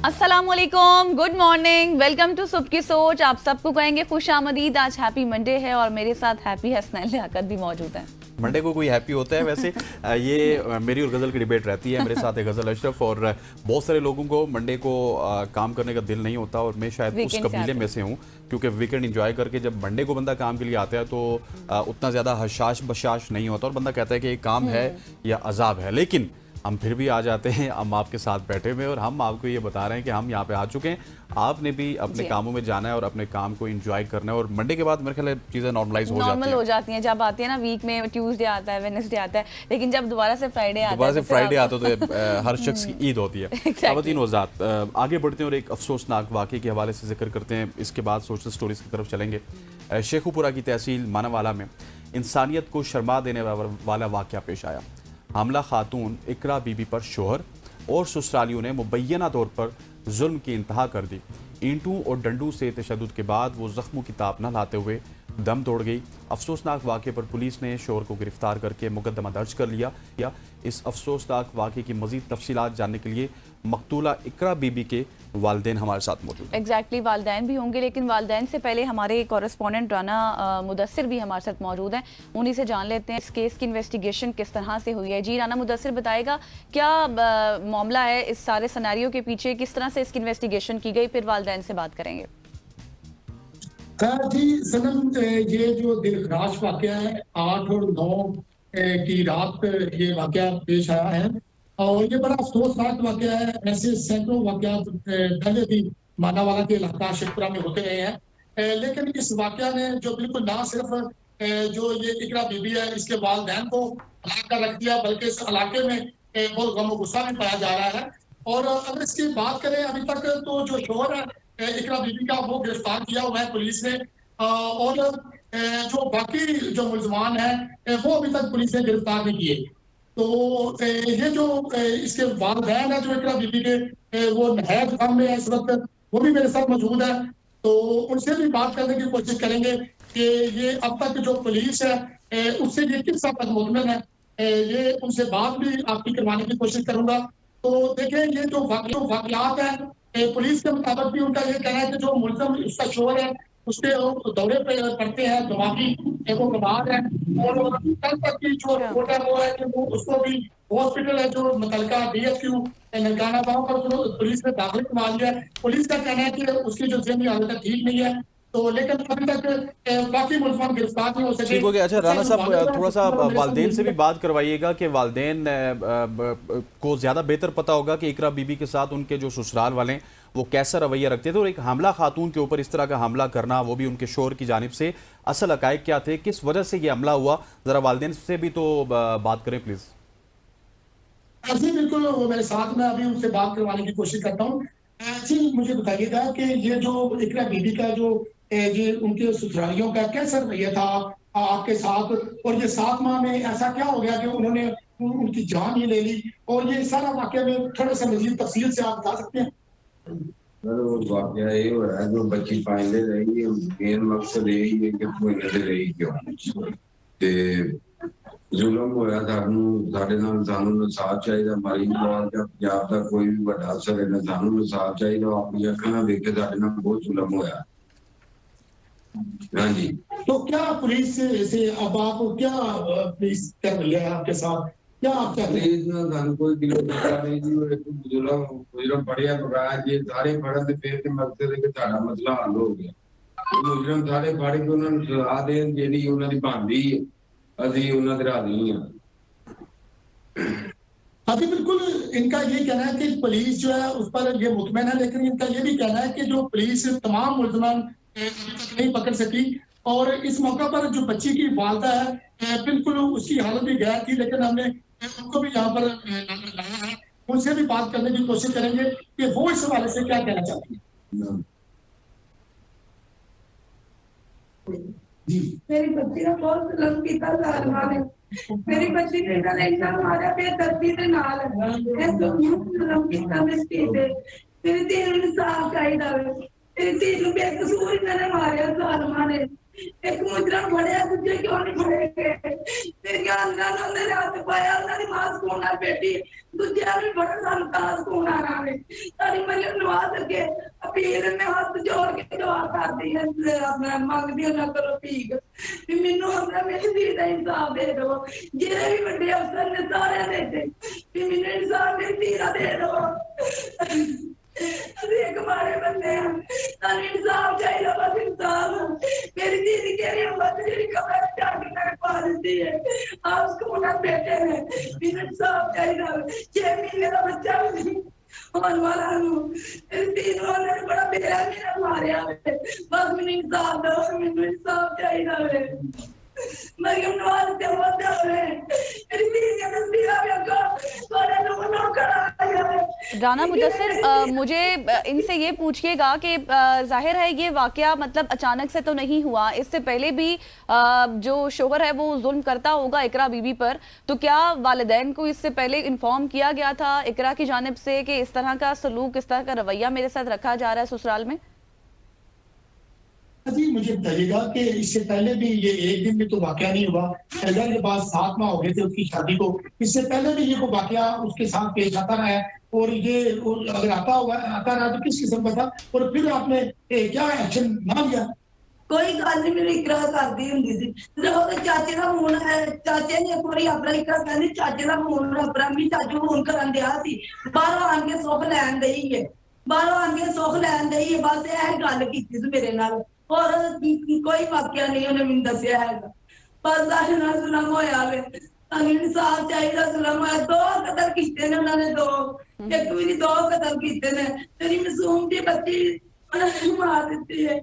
अस्सलाम वालेकुम, good morning, welcome to सुबह की सोच। आप सबको कहेंगे खुश आमदीद। आज हैप्पी मंडे है और मेरे साथ हैप्पी हसनैन लियाकत भी मौजूद हैं। मंडे को कोई हैप्पी होता है वैसे ये मेरी और गज़ल की डिबेट रहती है। मेरे साथ है गज़ल अशरफ और बहुत सारे लोगों को मंडे को काम करने का दिल नहीं होता और मैं शायद उस कबीले में से हूँ, क्योंकि वीकेंड एंजॉय करके जब मंडे को बंदा काम के लिए आता है तो उतना ज़्यादा हशाश बशाश नहीं होता और बंदा कहता है कि ये काम है या अजाब है। लेकिन हम फिर भी आ जाते हैं, हम आपके साथ बैठे हुए और हम आपको ये बता रहे हैं कि हम यहाँ पे आ चुके हैं। आपने भी अपने कामों में जाना है और अपने काम को एंजॉय करना है और मंडे के बाद मेरे ख्याल चीज़ें नॉर्मलाइज हो जाती हैं। जब आती है ना वीक में, ट्यूसडे आता है, वेडनेसडे आता है, लेकिन जब दोबारा से फ्राइडे आता है तो हर शख्स की ईद होती है। ख़वातीन वज़ात, आगे बढ़ते हैं और एक अफसोसनाक वाक़े के हवाले से जिक्र करते हैं। इसके बाद सोशल स्टोरीज की तरफ चलेंगे। शेखुपुरा की तहसील मानावाला में इंसानियत को शर्मा देने वाला वाक़या पेश आया। हमला खातून इकरा बीबी पर शोहर और ससुरालियों ने मुबैना तौर पर जुल्म की इंतहा कर दी। ईंटों और डंडों से तशद्दुद के बाद वो ज़ख्मों की ताप न लाते हुए दम तोड़ गई। अफसोसनाक वाक़े पर पुलिस ने शोहर को गिरफ्तार करके मुकदमा दर्ज कर लिया। इस अफसोसनाक वाक़े की मज़ीद तफसीलात जानने के लिए मकतूला इकरा बीबी के वालिदैन हमारे साथ मौजूद हैं। एग्जैक्टली, वालिदैन भी होंगे, लेकिन वालिदैन से पहले हमारे कॉरेस्पॉन्डेंट राना मुदस्सिर भी हमारे साथ मौजूद हैं। उन्हीं से जान लेते हैं इस केस की इन्वेस्टिगेशन किस तरह से हुई है। जी राना मुदस्सिर, बताएगा क्या मामला है इस सारे सिनेरियो के पीछे, किस तरह से इसकी इन्वेस्टिगेशन की गई, फिर वालिदैन से बात करेंगे। जी सनम, ये जो दिलखराश वाक़या है 8 और 9 की रात ये वाक़या पेश आया है और ये बड़ा अफसोसनाक वाक़या है। ऐसे सैकड़ों वाक़यात पहले भी मानावाला के इलाका शेखपुरा में होते रहे हैं, लेकिन इस वाक़या ने जो बिल्कुल ना सिर्फ जो ये इकरा बीबी है इसके वालिदैन को हलाक कर रख दिया, बल्कि इस इलाके में बहुत गम और गुस्सा भी पाया जा रहा है। और अगर इसकी बात करें अभी तक तो जो शोहर है इकरा बीबी का वो गिरफ्तार किया हुआ है पुलिस ने और जो बाकी जो मुलजमान हैं वो अभी तक पुलिस ने गिरफ्तार नहीं किए। तो ये जो इसके वालिदैन है जो इकरा बीबी के वो नहायत गम में है इस वक्त, वो भी मेरे साथ मौजूद है। तो उनसे भी बात करने की कोशिश करेंगे कि ये अब तक जो पुलिस है उससे ये किस हद तक मुतमिन है, ये उनसे बात भी आपकी करवाने की कोशिश करूंगा। तो देखें, ये जो वाक़यात है पुलिस के मुताबिक भी उनका ये कहना है कि जो मुल्ज़म उसका शोहर है उसके दौरे पे पड़ते हैं, दिमागी वो बीमार है और कल तक की जो रिपोर्ट है वो है कि वो उसको भी हॉस्पिटल है जो मुतलका DHQ ननकाना गाँव पर पुलिस ने दाखिल करवा लिया है। पुलिस का कहना है कि उसकी जो ज़हनी हालत ठीक नहीं है, तो लेकिन अभी तक बाकी मुल्ज़मान गिरफ्तार नहीं हो सके। ठीक हो गया। अच्छा राना साहब, थोड़ा सा वालिदैन से भी बात करवाइएगा कि वालिदैन को ज़्यादा बेहतर पता होगा कि इकरा बीबी के साथ उनके जो ससुराल वाले हैं वो कैसा रवैया रखते थे और एक हमला खातून के ऊपर इस तरह का हमला करना, वो भी उनके शोहर की जानिब से, असल हक़ाइक़ क्या थे, किस वजह से ये हमला हुआ, ज़रा वालिदैन से भी तो बात करें प्लीज़। जी बिल्कुल, वो मेरे साथ में अभी उनसे बात करवाने की कोशिश करता हूँ। जी मुझे बताइएगा कि ये जो इकरा बीबी का जो ये उनके ससुरालियों का कैसा रवैया था आपके साथ, और ये 7 माह में ऐसा क्या हो गया कि उन्होंने उनकी जान ही ले ली, और ये सारा वाक़या में थोड़ा सा मज़ीद तफसील से आप बता सकते हैं। वाक़या ये हो रहा है जो बच्ची पाइंदे रही, मेन मकसद यही है कि कोई नजर रही क्यों ते जुल्म होया ਸਾਡੇ ਨਾਲ ਸਾਨੂੰ ਇਨਸਾਫ ਚਾਹੀਦਾ। ਮਾਰੀ ਬਾਲ ਦਾ ਪੰਜਾਬ ਦਾ ਕੋਈ ਵੀ ਵੱਡਾ ਅਸਰ ਹੈ, ਸਾਨੂੰ ਇਨਸਾਫ ਚਾਹੀਦਾ। ਆਪਣੀ ਅੱਖਾਂ ਨਾਲ ਵੇਖ ਕੇ ਸਾਡੇ ਨਾਲ ਬਹੁਤ ਜ਼ੁਲਮ ਹੋਇਆ। हाँ जी, तो क्या पुलिस से अब आप क्या पुलिस कर रही है आपके साथ, क्या आप कर रहे हैं? कोई किलोमीटर नहीं जी, मुजरम पड़िया पकाया जी, सारे पढ़न ते फिर ते मकसद है कि साडा मसला हल हो गया। मुजरम सारे पढ़ के उन्होंने सजा देन जेडी उन्हां दी बनदी है, ਅਸੀਂ ਉਹਨਾਂ ਦੇ ਰਾਜ਼ੀ ਹਾਂ। अभी बिल्कुल इनका ये कहना है कि पुलिस जो है उस पर ये मुतमैन है, लेकिन इनका ये भी कहना है कि जो पुलिस तमाम मुलजमान नहीं पकड़ सकी और इस मौका पर जो बच्ची की वालदा है बिल्कुल उसकी हालत भी गैर थी, लेकिन हमने उनको भी यहाँ पर लाया है। उनसे भी बात करने की कोशिश करेंगे कि वो इस हवाले से क्या कहना चाहते हैं। जी मेरी बच्ची का बहुत जुल्म कीता जाने, मेरी बच्ची ने इतना मारा बेदर्दी दे नाल है, जुल्म कीता मिस्टी दे। मेरी धी नूं इंसाफ चाहिदा वे, मेरी धी नूं बेकसूर इन्हां ने मारिया जालमां ने। एक मुजरम फड़िया, दूजे क्यों नहीं फड़े गए? तेरियां अंदर उन्होंने हाथ पाया, उन्होंने मां सोना बेटी, दूजे ਬੱਚਿਆਂ ਨੂੰ ਬੜਾ ਸੰਤਾਨ ਸਕੂਨ ਆਣਾ ਵੇ ਸਾਡੀ ਮਰੀਮ ਨਵਾਜ਼ ਅੱਗੇ ਅਪੀਲ ਮੈਂ ਹੱਥ ਜੋੜ ਕੇ ਦੁਆ ਕਰਦੀ ਹਾਂ ਆਪਣਾ ਮੰਗਦੀ ਹਾਂ ਕਰੋ ਭੀਖ ਵੀ ਮੈਨੂੰ ਆਪਣਾ ਮੇਰੀ ਧੀ ਦਾ ਇਨਸਾਫ ਦੇ ਦਿਓ ਜਿਹੜੇ ਵੀ ਵੱਡੇ ਅਫਸਰ ਨੇ ਸਾਰਿਆਂ ਦੇ ਦੇ ਵੀ ਮੈਨੂੰ ਇਨਸਾਫ ਮੇਰੀ ਧੀ ਦਾ ਦੇ ਦਿਓ ਅਸੀਂ ਇੱਕ ਮਾੜੇ ਬੰਦੇ ਹਾਂ ਸਾਨੂੰ ਇਨਸਾਫ ਚਾਹੀਦਾ ਬਸ ਇਨਸਾਫ ਮੇਰੀ ਧੀ ਦੀ ਕਿਹੜੀ ਉਮਰ ਜਿਹੜੀ ਕਮਰੇ ਚ ਜਾ ਕੇ ਮੇਰੇ ਪਾ ਦਿੰਦੀ ਹੈ ਆਪ ਸਕੂਲ ਬੈਠੇ ਨੇ ਮੈਨੂੰ ਇਨਸਾਫ ਚਾਹੀਦਾ 6 ਮਹੀਨੇ ਦਾ ਬੱਚਾ ਵੀ ਨਹੀਂ ਹੋਣ ਵਾਲਾ ਨੂੰ ਮੇਰੀ ਧੀ ਨੂੰ ਉਹਨੇ ਬੜਾ ਬੇਰਹਿਮੀ ਨਾਲ ਮਾਰਿਆ ਬਸ ਮੈਨੂੰ ਇਨਸਾਫ ਦਿਓ ਮੈਨੂੰ ਇਨਸਾਫ ਚਾਹੀਦਾ ਵੇ मरियम नवाज के होते हुए मेरी धी ने तस्वीर देखो थोड़े लोगों ने करा राना मुदस्सिर मुझे इनसे ये पूछिएगा कि जाहिर है ये वाकया मतलब अचानक से तो नहीं हुआ इससे पहले भी जो शोहर है वो जुल्म करता होगा इकरा बीबी पर तो क्या वालिदैन को इससे पहले इन्फॉर्म किया गया था इकरा की जानिब से कि इस तरह का सलूक इस तरह का रवैया मेरे साथ रखा जा रहा है ससुराल में? जी मुझे बताइएगा कि इससे पहले भी ये एक दिन में तो वाकया नहीं हुआ शहजाद के बाद 7 माह हो गए थे उसकी शादी को इससे पहले भी ये को वाकया उसके साथ पेश आता रहा है और ये अगर आता रहा तो किस किस्म का था और फिर आपने क्या एक्शन ना लिया कोई गल नहीं मेरी इकरा करदी हुंदी सी जब ਉਹਦੇ ਚਾਚੇ ਦਾ ਫੋਨ ਚਾਚੇ ਨੇ ਇੱਕ ਵਾਰੀ ਆਪਣਾ ਇਕਰਾ ਕਹਿੰਦੀ ਚਾਚੇ ਦਾ ਫੋਨ ਆਪਣਾ ਵੀ ਚਾਚੂ ਫੋਨ ਕਰਨ ਦਿਆ ਸੀ ਬਾਹਰੋਂ ਆਣ ਕੇ ਸੁੱਖ ਲੈਣ ਦੇਈ ਹੈ ਬਾਹਰੋਂ ਆਣ ਕੇ ਸੁੱਖ ਲੈਣ ਦੇਈ ਹੈ ਬਸ ਇਹ ਗੱਲ ਕੀਤੀ ਸੀ ਮੇਰੇ ਨਾਲ और कोई वाकया नहीं उन्हें मैंने दसिया है पर सारे नाल जुल्म होया वे इंसाफ चाहिए जुल्म होया 2 कतल कीते ने उन्होंने 2 एक भी नहीं 2 कतल कीते ने तेरी मासूम दी बच्ची मार देती है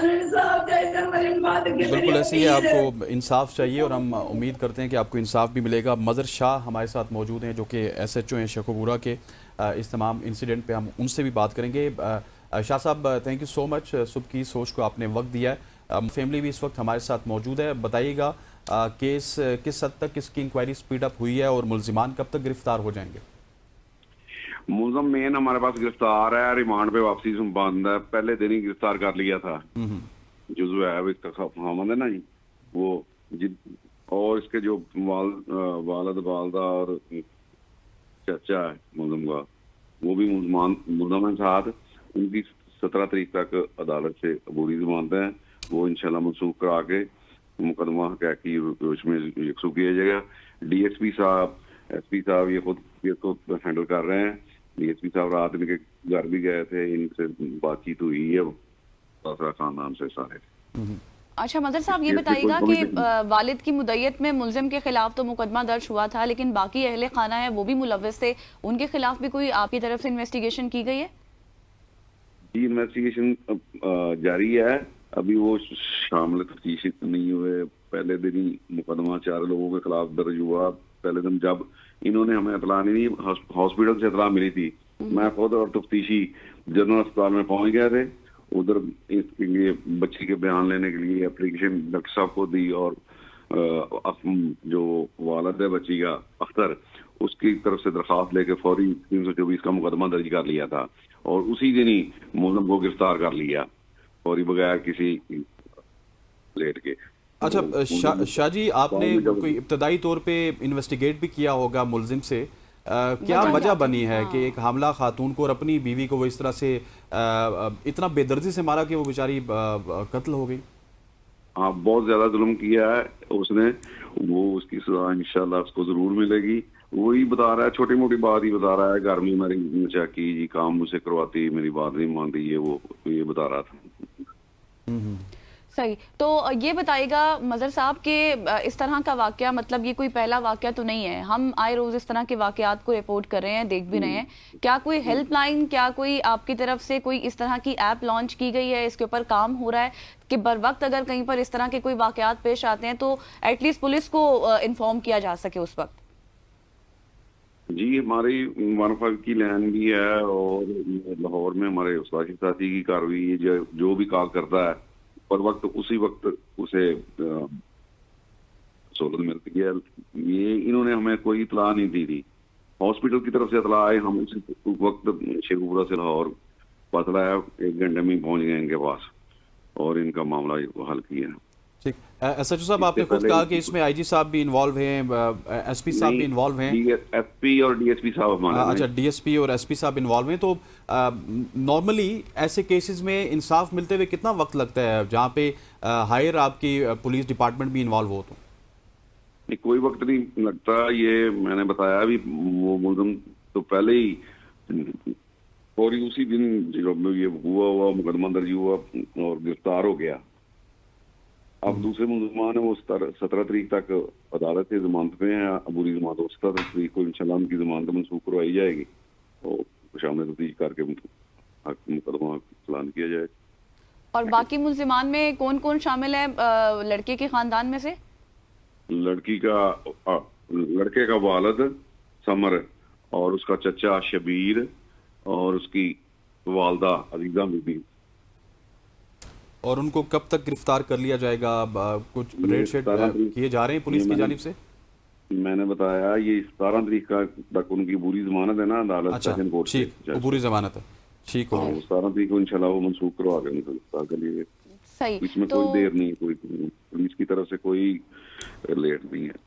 इंसाफ चाहिए मेरी बात के बिल्कुल ऐसे ही आपको इंसाफ चाहिए और हम उम्मीद करते हैं कि आपको इंसाफ भी मिलेगा। मज़र शाह हमारे साथ मौजूद हैं जो कि SHO हैं शेखोपुरा के। इस तमाम इंसिडेंट पे हम उनसे भी बात करेंगे। शाह साहब थैंक यू सो मच सुबह की सोच को आपने वक्त दिया है। फैमिली भी इस वक्त हमारे साथ मौजूद है। बताइएगा केस किस हद तक इसकी इंक्वायरी स्पीड अप हुई है और मुलजिमान कब तक गिरफ्तार हो जाएंगे? मुलजम मेन हमारे पास गिरफ्तार है, रिमांड पे वापसी से बंद है। पहले दिन ही गिरफ्तार कर लिया था जुज़्व है हमद है ना जी वो और इसके जो वालिद वालदा और चाचा है मुलजम का वो भी मुलजम है साथ। उनकी 17 तारीख तक अदालत से अबूरी जमानत है वो इंशाल्लाह मनसूख करा के मुकदमा की उसमें यकसू किया जाएगा। DSP साहब SP साहब ये खुद को हैंडल कर रहे हैं। DSP साहब रात इनके घर भी गए थे, इनसे बातचीत हुई है खानदान से सारे। अच्छा मदर साहब ये बताइएगा कि वालिद की मुद्दत में मुलजिम के खिलाफ तो मुकदमा दर्ज हुआ था लेकिन बाकी अहले खाना है वो भी मुलव्वस थे, उनके खिलाफ भी कोई आपकी तरफ से इन्वेस्टिगेशन की गई है? जी इन्वेस्टिगेशन जारी है, अभी वो शामिल तफ्तीश नहीं हुए। पहले दिन ही मुकदमा 4 लोगों के खिलाफ दर्ज हुआ। पहले दिन जब इन्होंने हमें इतला नहीं दी, हॉस्पिटल से इतला मिली थी, मैं खुद और तफ्तीशी जनरल अस्पताल में पहुंच गए थे। उधर इसके लिए बच्ची के बयान लेने के लिए एप्लीकेशन डॉक्टर साहब को दी और जो वालिद है बच्ची का अख्तर उसकी तरफ से दरख्वास्त लेके फौरी 324 का मुकदमा दर्ज कर लिया था और उसी दिन ही मुलज़िम को गिरफ्तार कर लिया फौरी बगैर किसी लेट के। अच्छा शाह जी आपने कोई इब्तदाई तौर पे इन्वेस्टिगेट भी किया होगा मुलजिम से, क्या वजह बनी है कि एक हामला खातून को और अपनी बीवी को वो इस तरह से इतना बेदर्दी से मारा कि वो बेचारी कत्ल हो गई? हाँ बहुत ज्यादा जुल्म किया है उसने, वो उसकी सजा इंशाल्लाह उसको जरूर मिलेगी। वही बता रहा है, छोटी मोटी बात ही बता रहा है, घर में मेरी नचाकी जी काम मुझसे करवाती, मेरी बात नहीं मानती, ये बता रहा था। सही, तो ये बताइएगा मज़र साहब कि इस तरह का वाकया मतलब ये कोई पहला वाकया तो नहीं है, हम आए रोज़ इस तरह के वाकयात को रिपोर्ट कर रहे हैं, देख भी रहे हैं। क्या कोई हेल्पलाइन, क्या कोई आपकी तरफ से कोई इस तरह की ऐप लॉन्च की गई है, इसके ऊपर काम हो रहा है कि बर वक्त अगर कहीं पर इस तरह के कोई वाकयात पेश आते हैं तो एटलीस्ट पुलिस को इन्फॉर्म किया जा सके उस वक्त? जी हमारी 105 की लाइन भी है और लाहौर में हमारे उस्ताद साथी की कार्रवाई जो भी कॉल करता है पर वक्त उसी वक्त उसे सहूलत मिलती है। ये इन्होंने हमें कोई इतला नहीं दी थी, हॉस्पिटल की तरफ से इतला आए, हम उसी वक्त शेखपुरा से लाहौर पतला है 1 घंटे में पहुंच गए इनके पास और इनका मामला हल किया। ٹھیک ایس ایچ او صاحب آپ نے خود کہا کہ اس میں آئی جی صاحب بھی انوالو ہیں, ایس پی صاحب بھی انوالو ہیں, ایس پی اور ڈی ایس پی صاحب ہمارے اچھا ڈی ایس پی اور ایس پی صاحب انوالو ہیں. تو نارملی ایسے کیسز میں انصاف ملتے ہوئے کتنا وقت لگتا ہے جہاں پہ ہائر آپ کی پولیس ڈپارٹمنٹ بھی انوالو ہو؟ تو نہیں, کوئی وقت نہیں لگتا. یہ میں نے بتایا ابھی, وہ ملزم تو پہلے ہی اور اسی دن جو یہ ہوا مقدمہ درج ہوا اور گرفتار ہو گیا. اب دوسرے ملزمان ہیں وہ 17 تاریخ تک عدالت سے ضمانت پہ ہیں, عبوری ضمانت 17 تاریخ کو انشاءاللہ ان کی ضمانت منسوخ کروائی جائے گی اور شامل تفتیش کر کے مقدمہ چلان کیا جائے. اور باقی ملزمان میں کون کون شامل ہے لڑکے کے خاندان میں سے؟ لڑکے کا والد سمر اور اس کا چچا شبیر اور اس کی والدہ عزیزہ بی بی. اور ان کو کب تک گرفتار کر لیا جائے گا؟ کچھ ریڈ شیڈ کیے جا رہے ہیں پولیس کی جانب سے؟ میں نے بتایا یہ 17 تاریخ تک ان کی عبوری ضمانت ہے نا عدالت سیشن کورٹ سے. عبوری ضمانت ہے, ٹھیک ہو. 17 تاریخ کو انشاءاللہ وہ منسوخ کروا کے ان کو گرفتار کر لیے. صحیح, اس میں کوئی دیر نہیں, کوئی پولیس کی طرف سے کوئی لیٹ نہیں ہے.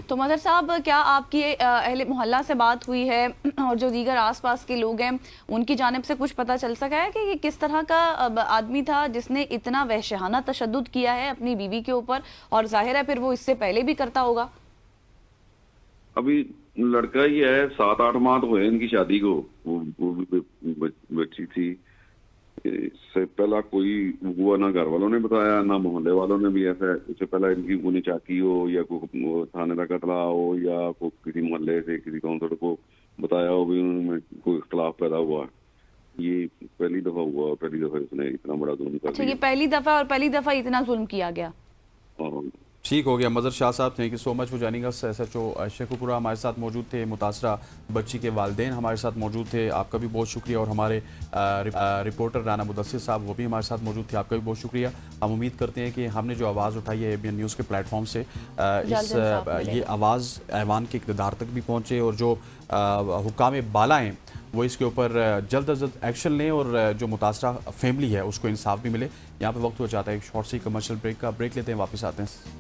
تو مظہر صاحب, کیا آپ کی اہل محلہ سے بات ہوئی ہے اور جو دیگر آس پاس کے لوگ ہیں ان کی جانب سے کچھ پتہ چل سکا ہے کہ یہ کس طرح کا آدمی تھا جس نے اتنا وحشیانہ تشدد کیا ہے اپنی بیوی کے اوپر, اور ظاہر ہے پھر وہ اس سے پہلے بھی کرتا ہوگا؟ ابھی لڑکا ہی ہے, 7-8 ماہ تو ہوئے ان کی شادی کو, وہ بچی تھی. اس سے پہلا کوئی ہوا نہ گھر والوں نے بتایا نہ محلے والوں نے بھی. ایسا اس سے پہلا ان کی کوئی چاکی ہو یا کوئی تھانے کا اطلاع ہو یا کسی محلے سے کسی کاؤنسلر کو بتایا ہو بھی ان میں کوئی اختلاف پیدا ہوا. یہ پہلی دفعہ ہوا, پہلی دفعہ اس نے اتنا بڑا ظلم کر دیا. یہ پہلی دفعہ اور پہلی دفعہ اتنا ظلم کیا گیا. ٹھیک ہو گیا. مظہر شاہ صاحب, thank you so much for joining us. S H O Sheikhupura ہمارے ساتھ موجود تھے, متاثرہ بچی کے والدین ہمارے ساتھ موجود تھے, آپ کا بھی بہت شکریہ. اور ہمارے رپورٹر رانا مدثر صاحب وہ بھی ہمارے ساتھ موجود تھے, آپ کا بھی بہت شکریہ. ہم امید کرتے ہیں کہ ہم نے جو آواز اٹھائی ہے ABN نیوز کے پلیٹ فارم سے, یہ آواز ایوان کے اقتدار تک بھی پہنچے اور جو حکام بالا ہیں وہ اس کے اوپر جلد از جلد ایکشن لیں اور جو متاثرہ فیملی ہے اس کو انصاف بھی ملے. یہاں پہ وقت ہو جاتا ہے ایک شارٹ سی کمرشل بریک کا. بریک لیتے ہیں, واپس آتے ہیں.